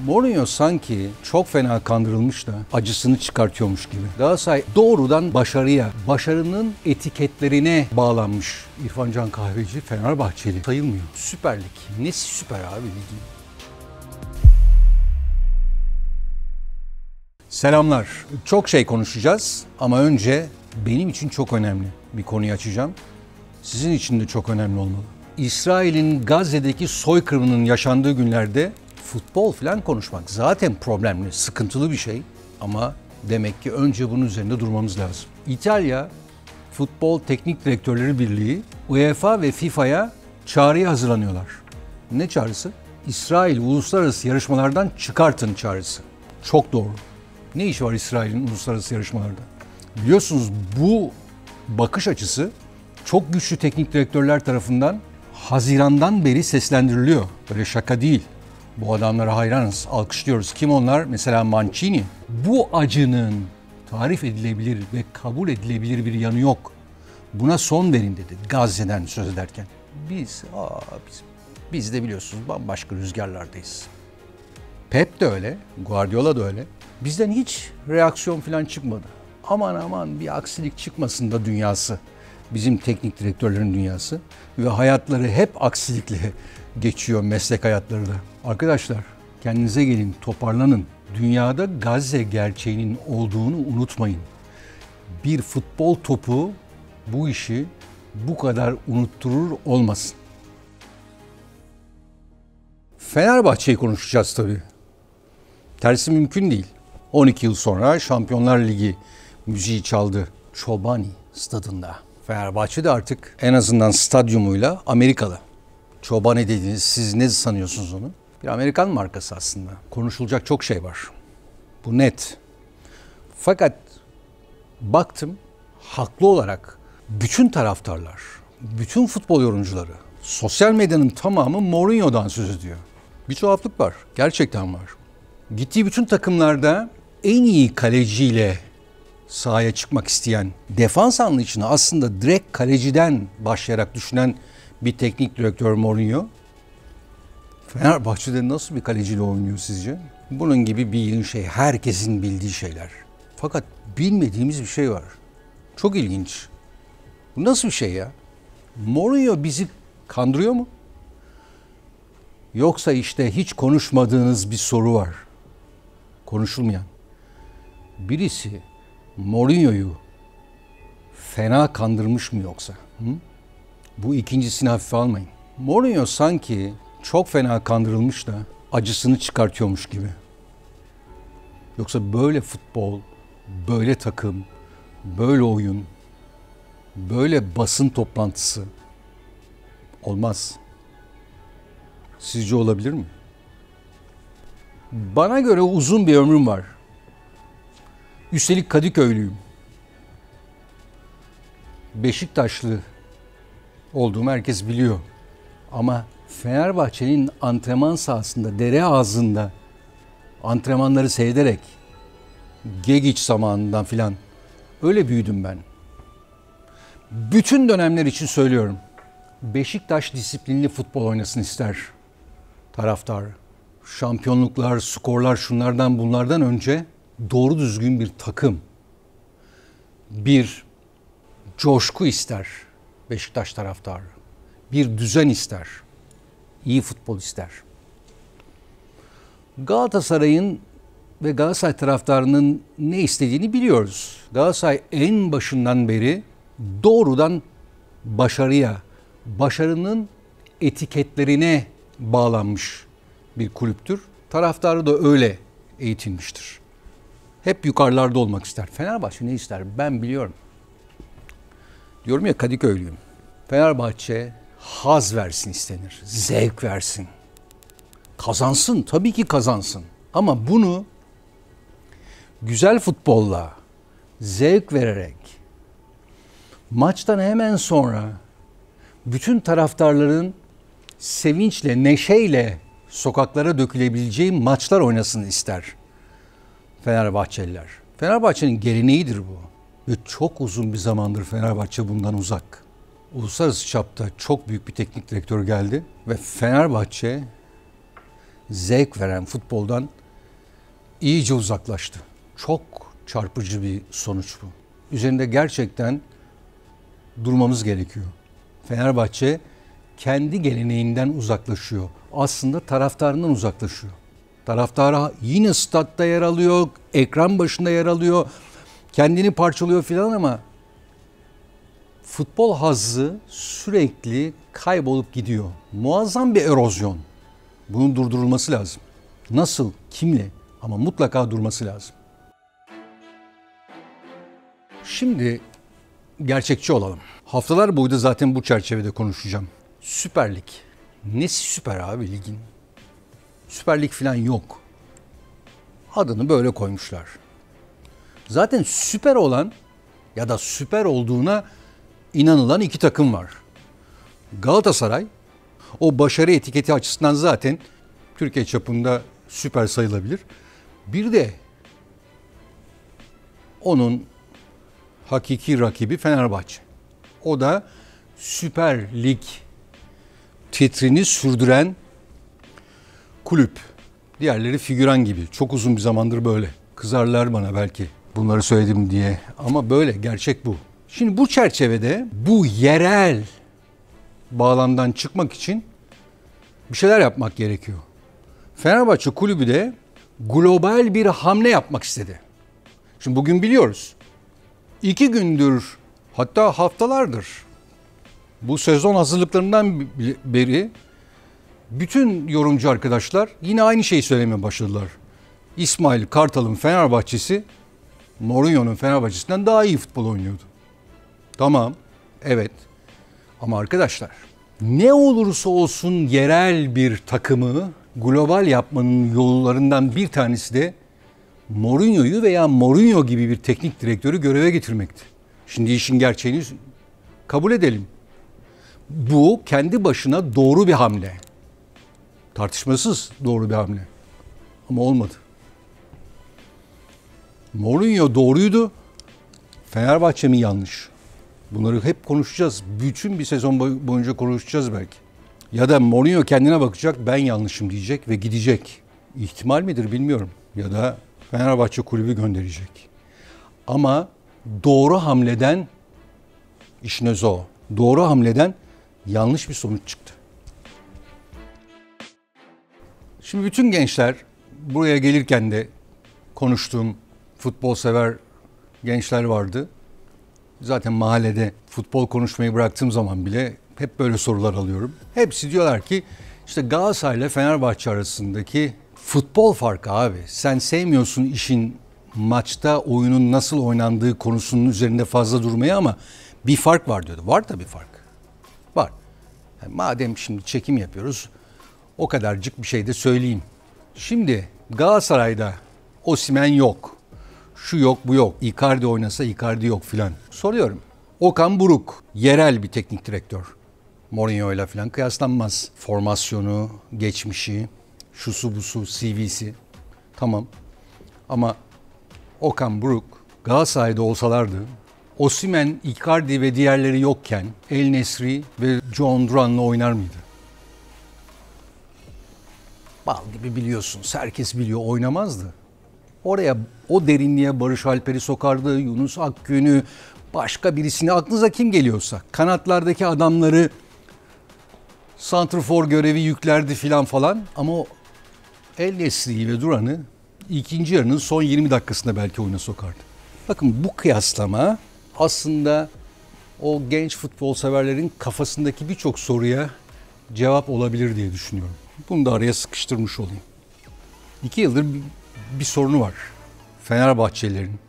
Mourinho sanki çok fena kandırılmış da acısını çıkartıyormuş gibi. Galatasaray doğrudan başarıya, başarının etiketlerine bağlanmış. İrfan Can Kahveci Fenerbahçeli sayılmıyor. Süper Lig. Nesi süper abi ligin? Selamlar. Çok şey konuşacağız ama önce benim için çok önemli bir konuyu açacağım. Sizin için de çok önemli olmalı. İsrail'in Gazze'deki soykırımının yaşandığı günlerde futbol falan konuşmak zaten problemli, sıkıntılı bir şey. Ama demek ki önce bunun üzerinde durmamız lazım. İtalya Futbol Teknik Direktörleri Birliği, UEFA ve FIFA'ya çağrıya hazırlanıyorlar. Ne çağrısı? İsrail uluslararası yarışmalardan çıkartın çağrısı. Çok doğru. Ne işi var İsrail'in uluslararası yarışmalarda? Biliyorsunuz bu bakış açısı çok güçlü teknik direktörler tarafından Haziran'dan beri seslendiriliyor. Böyle şaka değil. Bu adamlara hayranız, alkışlıyoruz. Kim onlar? Mesela Mancini. Bu acının tarif edilebilir ve kabul edilebilir bir yanı yok. Buna son verin dedi Gazze'den söz ederken. Biz de biliyorsunuz bambaşka rüzgarlardayız. Pep de öyle, Guardiola da öyle. Bizden hiç reaksiyon falan çıkmadı. Aman bir aksilik çıkmasın da dünyası. Bizim teknik direktörlerin dünyası. Ve hayatları hep aksilikle geçiyor, meslek hayatları da. Arkadaşlar kendinize gelin, toparlanın. Dünyada Gazze gerçeğinin olduğunu unutmayın. Bir futbol topu bu işi bu kadar unutturur olmasın. Fenerbahçe'yi konuşacağız tabii. Tersi mümkün değil. 12 yıl sonra Şampiyonlar Ligi müziği çaldı Chobani stadında. Fenerbahçe de artık en azından stadyumuyla Amerikalı. Chobani dediğiniz, siz ne sanıyorsunuz onu? Bir Amerikan markası aslında. Konuşulacak çok şey var. Bu net. Fakat baktım haklı olarak bütün taraftarlar, bütün futbol yorumcuları, sosyal medyanın tamamı Mourinho'dan söz ediyor. Bir tuhaflık var. Gerçekten var. Gittiği bütün takımlarda en iyi kaleciyle sahaya çıkmak isteyen, defans anlayışını aslında direkt kaleciden başlayarak düşünen bir teknik direktör Mourinho. Fenerbahçe'de nasıl bir kaleciyle oynuyor sizce? Bunun gibi bir şey, herkesin bildiği şeyler. Fakat bilmediğimiz bir şey var. Çok ilginç. Bu nasıl bir şey ya? Mourinho bizi kandırıyor mu? Yoksa işte hiç konuşmadığınız bir soru var. Konuşulmayan. Birisi Mourinho'yu fena kandırmış mı yoksa? Bu ikincisini hafife almayın. Mourinho sanki çok fena kandırılmış da acısını çıkartıyormuş gibi. Yoksa böyle futbol, böyle takım, böyle oyun, böyle basın toplantısı olmaz. Sizce olabilir mi? Bana göre uzun bir ömrüm var. Üstelik Kadıköylüyüm. Beşiktaşlı olduğumu herkes biliyor. Ama Fenerbahçe'nin antrenman sahasında, dere ağzında antrenmanları seyrederek Gegiç zamanından filan öyle büyüdüm ben. Bütün dönemler için söylüyorum. Beşiktaş disiplinli futbol oynasın ister taraftar. Şampiyonluklar, skorlar, şunlardan bunlardan önce doğru düzgün bir takım, bir coşku ister Beşiktaş taraftarı. Bir düzen ister, iyi futbol ister. Galatasaray'ın ve Galatasaray taraftarının ne istediğini biliyoruz. Galatasaray en başından beri doğrudan başarıya, başarının etiketlerine bağlanmış bir kulüptür. Taraftarı da öyle eğitilmiştir. Hep yukarılarda olmak ister. Fenerbahçe ne ister? Ben biliyorum. Diyorum ya, Kadıköylüyüm. Fenerbahçe haz versin istenir. Zevk versin. Kazansın. Tabii ki kazansın. Ama bunu güzel futbolla, zevk vererek, maçtan hemen sonra bütün taraftarların sevinçle, neşeyle sokaklara dökülebileceği maçlar oynasın ister Fenerbahçeliler. Fenerbahçe'nin geleneğidir bu. Ve çok uzun bir zamandır Fenerbahçe bundan uzak. Uluslararası çapta çok büyük bir teknik direktör geldi ve Fenerbahçe zevk veren futboldan iyice uzaklaştı. Çok çarpıcı bir sonuç bu. Üzerinde gerçekten durmamız gerekiyor. Fenerbahçe kendi geleneğinden uzaklaşıyor. Aslında taraftarından uzaklaşıyor. Taraftarı yine statta yer alıyor, ekran başında yer alıyor, kendini parçalıyor filan ama futbol hazzı sürekli kaybolup gidiyor. Muazzam bir erozyon. Bunun durdurulması lazım. Nasıl, kimle ama mutlaka durması lazım. Şimdi gerçekçi olalım. Haftalar boyu da zaten bu çerçevede konuşacağım. Süper Lig. Nesi süper abi ligin? Süper Lig falan yok. Adını böyle koymuşlar. Zaten süper olan ya da süper olduğuna inanılan iki takım var. Galatasaray, o başarı etiketi açısından zaten Türkiye çapında süper sayılabilir. Bir de onun hakiki rakibi Fenerbahçe. O da Süper Lig titrini sürdüren kulüp. Diğerleri figüran gibi. Çok uzun bir zamandır böyle. Kızarlar bana belki bunları söyledim diye. Ama böyle, gerçek bu. Şimdi bu çerçevede bu yerel bağlamdan çıkmak için bir şeyler yapmak gerekiyor. Fenerbahçe kulübü de global bir hamle yapmak istedi. Şimdi bugün biliyoruz. 2 gündür, hatta haftalardır bu sezon hazırlıklarından beri bütün yorumcu arkadaşlar yine aynı şeyi söylemeye başladılar. İsmail Kartal'ın Fenerbahçesi Mourinho'nun Fenerbahçesi'nden daha iyi futbol oynuyordu. Tamam, evet. Ama arkadaşlar, ne olursa olsun yerel bir takımı global yapmanın yollarından bir tanesi de Mourinho'yu veya Mourinho gibi bir teknik direktörü göreve getirmekti. Şimdi işin gerçeğini kabul edelim. Bu kendi başına doğru bir hamle. Tartışmasız doğru bir hamle. Ama olmadı. Mourinho doğruydu. Fenerbahçe mi yanlış? Bunları hep konuşacağız. Bütün bir sezon boyunca konuşacağız belki. Ya da Mourinho kendine bakacak, ben yanlışım diyecek ve gidecek. İhtimal midir bilmiyorum. Ya da Fenerbahçe kulübü gönderecek. Ama doğru hamleden, işin özü o, doğru hamleden yanlış bir sonuç çıktı. Şimdi bütün gençler, buraya gelirken de konuştuğum futbol sever gençler vardı. Zaten mahallede futbol konuşmayı bıraktığım zaman bile hep böyle sorular alıyorum. Hepsi diyorlar ki işte Galatasaray ile Fenerbahçe arasındaki futbol farkı abi. Sen sevmiyorsun işin maçta oyunun nasıl oynandığı konusunun üzerinde fazla durmayı ama bir fark var diyordu. Var tabii fark. Var. Yani madem şimdi çekim yapıyoruz, o kadarcık bir şey de söyleyeyim. Şimdi Galatasaray'da Osimhen yok. Şu yok, bu yok. Icardi oynasa Icardi yok filan. Soruyorum. Okan Buruk, yerel bir teknik direktör. Mourinho ile filan kıyaslanmaz. Formasyonu, geçmişi, şusu busu, CV'si. Tamam. Ama Okan Buruk Galatasaray'da olsalardı, Osimhen, Icardi ve diğerleri yokken El Nesri ve John Duran'la oynar mıydı? Bal gibi biliyorsunuz. Herkes biliyor, oynamazdı. Oraya, o derinliğe Barış Alper'i sokardı, Yunus Akgün'ü, başka birisini, aklınıza kim geliyorsa. Kanatlardaki adamları santrfor görevi yüklerdi filan falan. Ama El Nesri'yi ve Duran'ı ikinci yarının son 20 dakikasında belki oyuna sokardı. Bakın bu kıyaslama aslında o genç futbol severlerin kafasındaki birçok soruya cevap olabilir diye düşünüyorum. Bunu da araya sıkıştırmış olayım. 2 yıldır bir sorunu var. Fenerbahçe'nin,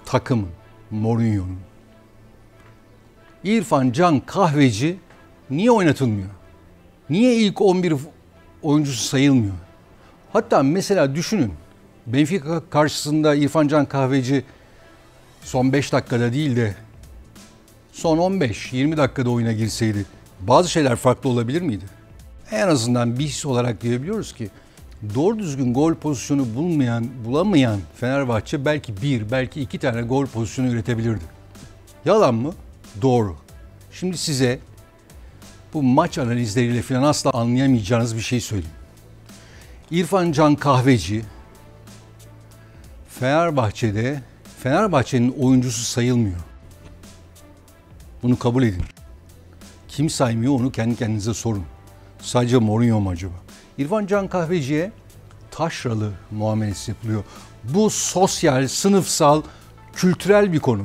takımın, Mourinho'nun. İrfan Can Kahveci niye oynatılmıyor? Niye ilk 11 oyuncusu sayılmıyor? Hatta mesela düşünün, Benfica karşısında İrfan Can Kahveci son 5 dakikada değil de son 15-20 dakikada oyuna girseydi bazı şeyler farklı olabilir miydi? En azından bir his olarak diyebiliyoruz ki doğru düzgün gol pozisyonu bulamayan Fenerbahçe belki 2 tane gol pozisyonu üretebilirdi. Yalan mı? Doğru. Şimdi size bu maç analizleriyle falan asla anlayamayacağınız bir şey söyleyeyim. İrfan Can Kahveci Fenerbahçe'nin oyuncusu sayılmıyor. Bunu kabul edin. Kim saymıyor onu kendi kendinize sorun. Sadece Mourinho mu acaba? İrfan Can Kahveci'ye taşralı muamelesi yapılıyor. Bu sosyal, sınıfsal, kültürel bir konu.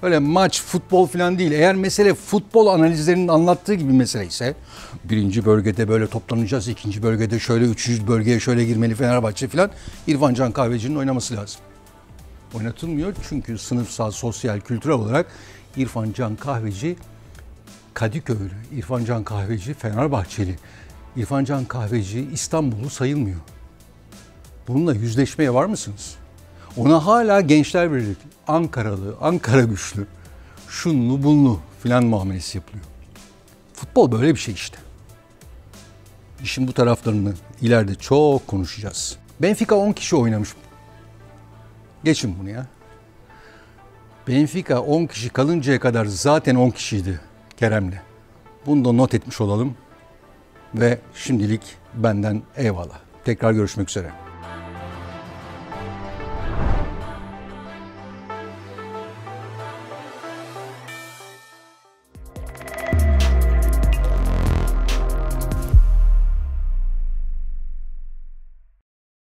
Öyle maç, futbol falan değil. Eğer mesele futbol analizlerinin anlattığı gibi mesele ise birinci bölgede böyle toplanacağız, ikinci bölgede şöyle, üçüncü bölgeye şöyle girmeli Fenerbahçe falan. İrfan Can Kahveci'nin oynaması lazım. Oynatılmıyor çünkü sınıfsal, sosyal, kültürel olarak İrfan Can Kahveci Kadıköylü, İrfan Can Kahveci Fenerbahçeli, İrfan Can Kahveci İstanbullu sayılmıyor. Bununla yüzleşmeye var mısınız? Ona hala Gençler Birliği, Ankaralı, Ankara güçlü, şunlu bunlu filan muamelesi yapılıyor. Futbol böyle bir şey işte. İşin bu taraflarını ileride çok konuşacağız. Benfica 10 kişi oynamış. Geçin bunu ya. Benfica 10 kişi kalıncaya kadar zaten 10 kişiydi Kerem'le. Bunu da not etmiş olalım. Ve şimdilik benden eyvallah. Tekrar görüşmek üzere.